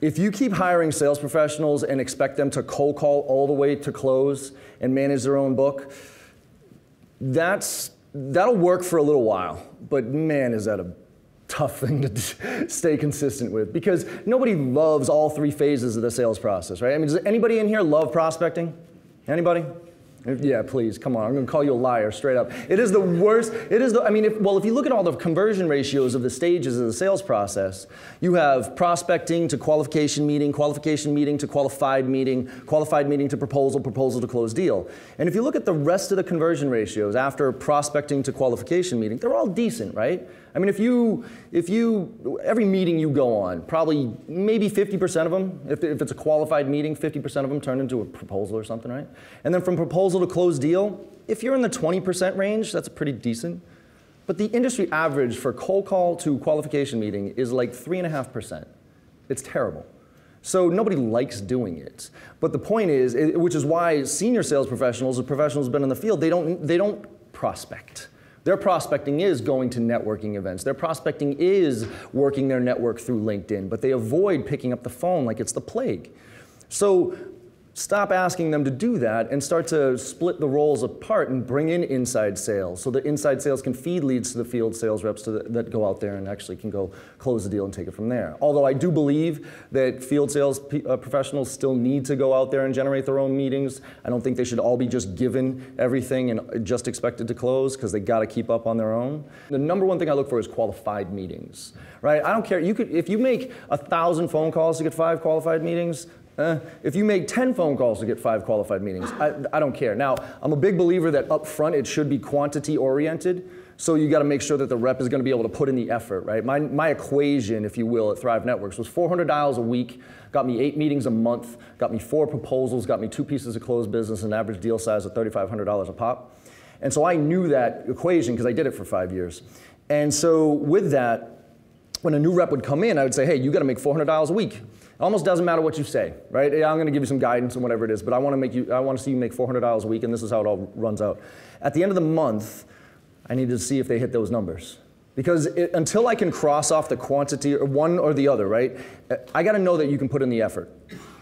If you keep hiring sales professionals and expect them to cold call all the way to close and manage their own book, that'll work for a little while, but man, is that a tough thing to stay consistent with, because nobody loves all three phases of the sales process, right? I mean, does anybody in here love prospecting? Anybody? Yeah, please, come on, I'm gonna call you a liar straight up. It is the worst, I mean, if you look at all the conversion ratios of the stages of the sales process, you have prospecting to qualification meeting to qualified meeting to proposal, proposal to close deal. And if you look at the rest of the conversion ratios after prospecting to qualification meeting, they're all decent, right? I mean, every meeting you go on, probably maybe 50% of them, if it's a qualified meeting, 50% of them turn into a proposal or something, right? And then from proposal to close deal, if you're in the 20% range, that's pretty decent. But the industry average for cold call to qualification meeting is like 3.5%. It's terrible. So nobody likes doing it. But the point is, which is why senior sales professionals or professionals who've been in the field, they don't prospect. Their prospecting is going to networking events. Their prospecting is working their network through LinkedIn, but they avoid picking up the phone like it's the plague. So stop asking them to do that and start to split the roles apart and bring in inside sales so that inside sales can feed leads to the field sales reps that go out there and actually can go close the deal and take it from there. Although I do believe that field sales professionals still need to go out there and generate their own meetings. I don't think they should all be just given everything and just expected to close, because they got to keep up on their own. The number one thing I look for is qualified meetings, right? I don't care, if you make 1,000 phone calls to get 5 qualified meetings, if you make 10 phone calls to get 5 qualified meetings, I don't care. Now, I'm a big believer that up front it should be quantity oriented, so you got to make sure that the rep is going to be able to put in the effort, right? My equation, if you will, at Thrive Networks was 400 dials a week, got me 8 meetings a month, got me 4 proposals, got me 2 pieces of closed business, an average deal size of $3,500 a pop. And so I knew that equation because I did it for 5 years. And so with that, when a new rep would come in, I would say, hey, you got to make 400 dials a week. It almost doesn't matter what you say, right? Yeah, I'm going to give you some guidance and whatever it is, but I want to see you make 400 dials a week, and this is how it all runs out. At the end of the month, I need to see if they hit those numbers. Because until I can cross off the quantity, or one or the other, right? I got to know that you can put in the effort.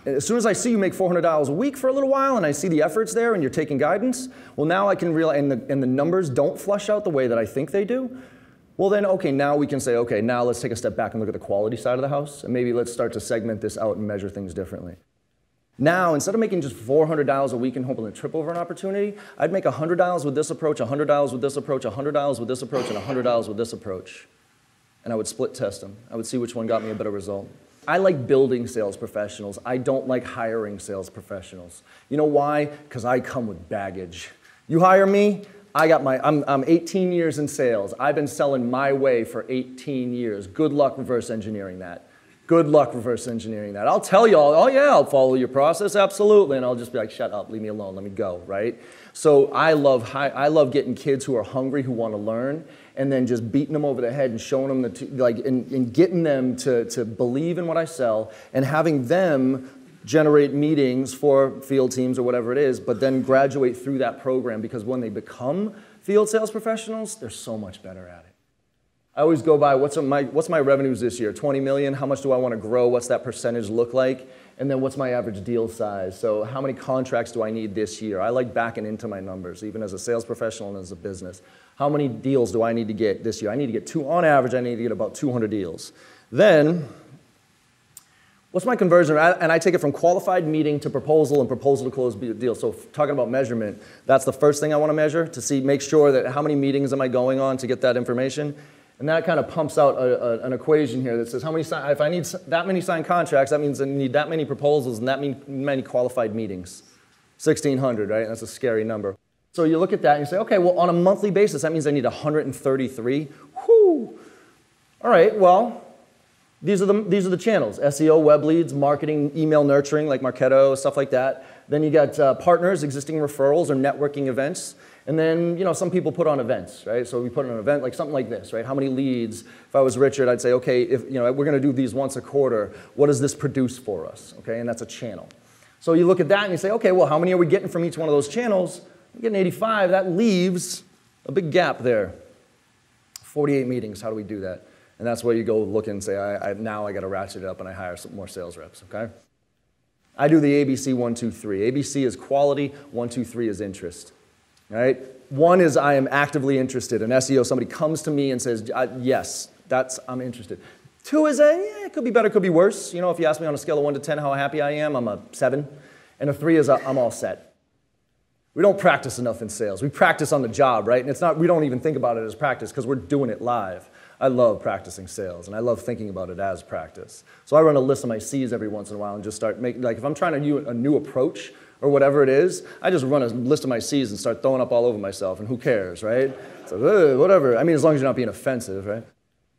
As soon as I see you make 400 dials a week for a little while, and I see the efforts there, and you're taking guidance, well, now I can realize, and the numbers don't flush out the way that I think they do. Well then, okay, now we can say, okay, now let's take a step back and look at the quality side of the house, and maybe let's start to segment this out and measure things differently. Now, instead of making just 400 dials a week and hoping to trip over an opportunity, I'd make 100 dials with this approach, 100 dials with this approach, 100 dials with this approach, and 100 dials with this approach. And I would split test them. I would see which one got me a better result. I like building sales professionals. I don't like hiring sales professionals. You know why? Because I come with baggage. You hire me, I'm 18 years in sales. I've been selling my way for 18 years. Good luck reverse engineering that. Good luck reverse engineering that. I'll tell you all, oh yeah, I'll follow your process, absolutely. And I'll just be like, shut up, leave me alone, let me go, right? So I love getting kids who are hungry, who want to learn, and then just beating them over the head and showing them, and getting them to believe in what I sell, and having them generate meetings for field teams or whatever it is, but then graduate through that program, because when they become field sales professionals, they're so much better at it. I always go by, what's my revenues this year? 20 million, how much do I want to grow? What's that percentage look like? And then what's my average deal size? So how many contracts do I need this year? I like backing into my numbers, even as a sales professional and as a business. How many deals do I need to get this year? I need to get on average, I need to get about 200 deals. Then, what's my conversion? And I take it from qualified meeting to proposal and proposal to close deal. So talking about measurement, that's the first thing I want to measure, to make sure that how many meetings am I going on to get that information. And that kind of pumps out an equation here that says if I need that many signed contracts, that means I need that many proposals and that many qualified meetings. 1,600, right? That's a scary number. So you look at that and you say, okay, well, on a monthly basis, that means I need 133. Whew. All right, well, these are the channels: SEO, web leads, marketing, email nurturing like Marketo, stuff like that. Then you got partners, existing referrals, or networking events. And then, some people put on events, right? So we put on an event like something like this, right? How many leads? If I was Richard, I'd say, okay, if we're going to do these once a quarter, what does this produce for us? Okay, and that's a channel. So you look at that and you say, okay, well, how many are we getting from each one of those channels? We're getting 85. That leaves a big gap there. 48 meetings. How do we do that? And that's where you go look and say, now I got to ratchet it up and I hire some more sales reps, okay? I do the ABC 1, 2, 3. ABC is quality, 1, 2, 3 is interest, right? 1 is I am actively interested. In SEO, somebody comes to me and says, yes, I'm interested. 2 is it could be better, could be worse. You know, if you ask me on a scale of 1 to 10 how happy I am, I'm a 7. And a 3 is I'm all set. We don't practice enough in sales. We practice on the job, right? And it's not, we don't even think about it as practice because we're doing it live. I love practicing sales, and I love thinking about it as practice. So I run a list of my C's every once in a while and just start making, like if I'm trying to use a new approach or whatever it is, I just run a list of my C's and start throwing up all over myself, and who cares, right? So whatever. I mean, as long as you're not being offensive, right?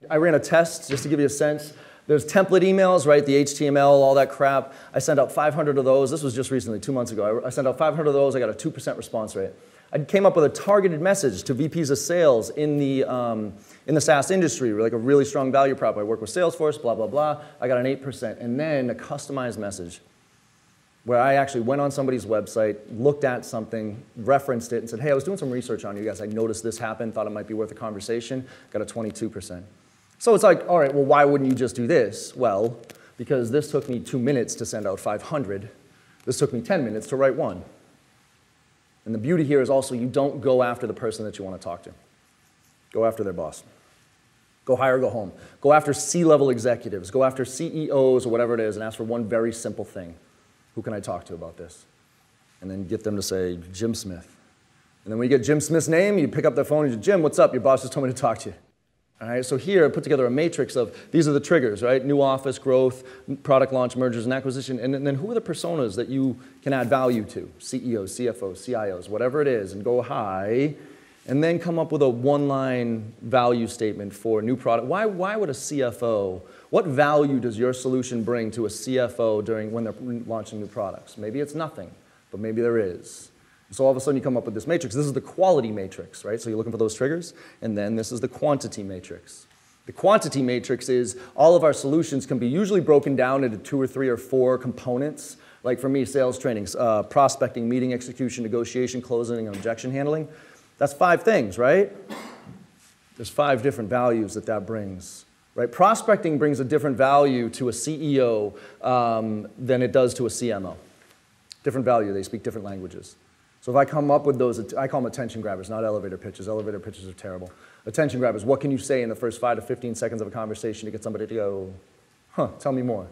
I ran a test just to give you a sense. There's template emails, right? The HTML, all that crap. I sent out 500 of those. This was just recently, 2 months ago. I sent out 500 of those. I got a 2% response rate. I came up with a targeted message to VPs of sales in the SaaS industry, like a really strong value prop. I work with Salesforce, blah, blah, blah. I got an 8%. And then a customized message where I actually went on somebody's website, looked at something, referenced it, and said, hey, I was doing some research on you guys. I noticed this happened, thought it might be worth a conversation. Got a 22%. So it's like, all right, well, why wouldn't you just do this? Well, because this took me 2 minutes to send out 500. This took me 10 minutes to write 1. And the beauty here is also you don't go after the person that you want to talk to. Go after their boss. Go hire, go home. Go after C-level executives. Go after CEOs or whatever it is and ask for one very simple thing. Who can I talk to about this? And then get them to say, Jim Smith. And then when you get Jim Smith's name, you pick up their phone and you say, Jim, what's up? Your boss just told me to talk to you. All right, so here I put together a matrix of these are the triggers, right? New office, growth, product launch, mergers and acquisition, and then who are the personas that you can add value to? CEOs, CFOs, CIOs, whatever it is, and go high, and then come up with a one-line value statement for a new product. Why would a CFO, what value does your solution bring to a CFO when they're launching new products? Maybe it's nothing, but maybe there is. So all of a sudden you come up with this matrix. This is the quality matrix, right? So you're looking for those triggers. And then this is the quantity matrix. The quantity matrix is all of our solutions can be usually broken down into 2 or 3 or 4 components. Like for me, sales trainings, prospecting, meeting execution, negotiation, closing, and objection handling. That's 5 things, right? There's 5 different values that brings. Right? Prospecting brings a different value to a CEO than it does to a CMO. Different value. They speak different languages. So if I come up with those, I call them attention grabbers, not elevator pitches. Elevator pitches are terrible. Attention grabbers, what can you say in the first 5 to 15 seconds of a conversation to get somebody to go, huh, tell me more?